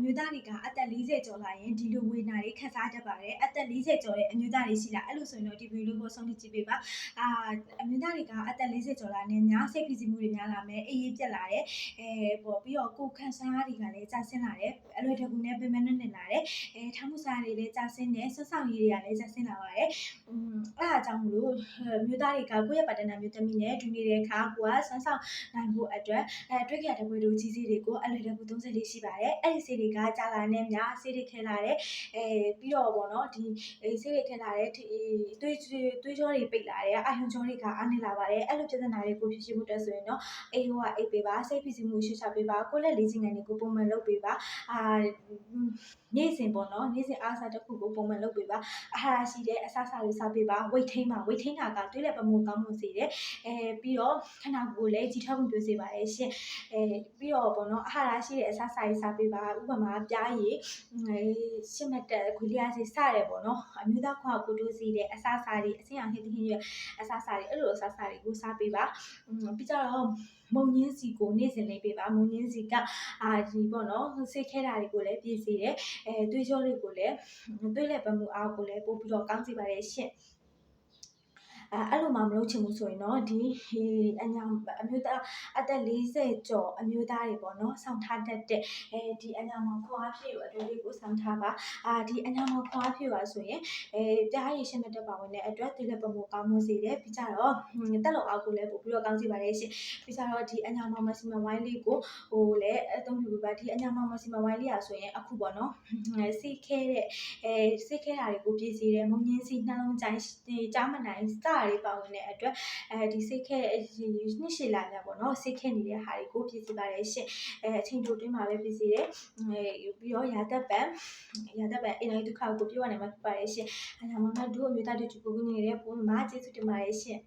မျိုးသားတွေကအသက်40ကျော်လာရင်ဒီလိုဝေဒနာတွေခံစားတတ်ပါတယ်အသက်40ကျော်တဲ့အမျိုးသားတွေရှိလားအဲ့လိုဆိုရင်တော့ဒီဗီဒီယိုကိုဆုံးဖြတ်ကြည့်ပေးပါအမျိုးသားတွေကအသက်40ကျော်လာနေများစိတ်ဖိစီးမှုတွေများလာမယ်အေးအေးပြက်လာတယ်ပေါ့ပြီးတော့ကိုယ်ခံစားရတွေကလည်းကျဆင်းလာတယ်အလွယ်တကူနဲ့ပြင်ပနဲ့နေလာတယ်ထားမှုစားတွေလည်းကျဆင်းတယ်ဆွဆောင်ရည်တွေကလည်းကျဆင်းလာပါတယ်အဲ့ဒါကြောင့်မလို့မျိုးသားတွေကကိုယ့်ရဲ့ပါတနာမျိုးသမီးနဲ့ဒူနေတဲ့အခါကိုကဆွဆောင်နိုင်ဖို့အတွက်တွေ့ကြတဲ့ဘွေတို့ကြီးစီးတွေကိုအလွယ်တကူ30လေးရှိပါတယ်အဲ့ဒီဆေးတွေကကြာလာနေများဆေးတွေခဲလာတယ်ပြီးတော့ပေါ့နော်ဒီဆေးတွေခဲလာတဲ့သွေးကြောတွေပိတ်လာတယ်အာရုံကြောတွေကအားနေလာပါတယ်အဲ့လိုပြဿနာတွေကိုဖြေရှင်းဖို့အတွက်ဆိုရင်တော့အိပ်ပေးပါစိတ်ဖိစီးမှုရှေ့ချပေးပါကိုယ့်လက်လေးချင်ကန်တွေကိုပုံမှန်လုပ်ပေးပါနေ့စဉ်ပေါ့နော်နေ့စဉ်အားစားတစ်ခုကိုပုံမှန်လုပ်ပေးပါအာဟာရရှိတဲ့အစားအစာတွေစားပေးပါဝိတ်ထိန်းပါဝိတ်ထိန်းတာကသွေးလက်ပမှုကောင်းမှုစေတယ်ပြီးတော့ခန္ဓာကိုယ်လည်းကြီးထွားမှုပြုစေပါတယ်ရှင်ပြီးတော့ပေါ့နော်အာဟာရရှိတဲ့အစားအစာတွေစားပေးပါဥပမာပြားရည်ရှင်းမတက်ခွေလျားစီစရဲပေါ့နော်အမျိုးသားခွာကိုတိုးစီတဲ့အစားအစာတွေအဆင့်အောင်ဟင်းသင်းရအစားအစာတွေအဲ့လိုအစားအစာတွေကိုစားပေးပါပြီးကြတော့မုံညင်းစီကိုနေ့စဉ်လေးပေးပါမုံညင်းစီကဒီပေါ့နော်စိတ်ခဲတာတွေကိုလည်းပြည့်စေတယ်သွေးကြောတွေကိုလည်းသွေးလက်ပတ်မှုအားကိုလည်းပို့ပြီးတော့ကောင်းစေပါတယ်ရှင့်အဲ့လိုမှမလုပ်ချင်ဘူးဆိုရင်တော့ဒီအမျိုးသားအသက်40ကျော်အမျိုးသားတွေပေါ့နော်ဆောင်းထားတတ်တဲ့ဒီအညာမောင်ခွားဖြစ်ကိုအတူလေးကိုဆောင်းထားပါဒီအညာမောင်ခွားဖြစ်ပါဆိုရင်ပြားရည်ရှင်းမတက်ပါဝင်တဲ့အတွက်ဒီလက်ပုံကိုကောင်းမွန်စေတယ်ပြီးကြတော့တက်လုံအောက်ကိုလည်းပို့ပြီးတော့ကောင်းစေပါတယ်ရှင်ပြီးကြတော့ဒီအညာမောင်မစီမဝိုင်းလေးကိုလည်းအသုံးပြုပါဒီအညာမောင်မစီမဝိုင်းလေးอ่ะဆိုရင်အခုပေါ့နော်စိတ်ခဲတဲ့စိတ်ခဲတာတွေကိုပြည့်စေတယ်မုံညင်းစီနှလုံးကြိုင်းကြားမနိုင်စတာတွေပါဝင်တဲ့အတွက်ဒီစိတ်ခဲနှစ်ရှည်လာကြပေါ့နော်စိတ်ခဲနေတဲ့ဟာတွေကိုပြည့်စေပါတယ်ရှင်အချိန်တိုတွင်းမှာပဲပြည့်စေတယ်ပြီးတော့ရာသက်ပံအင်တိုင်းဒုက္ခကိုပြောရနိုင်မှာဖြစ်ပါတယ်ရှင်အညာမောင်တို့အမျိုးသားတို့ကိုကိုနေနေတဲ့ပုံမှာကျေးဇူးတင်ပါတယ်ရှင်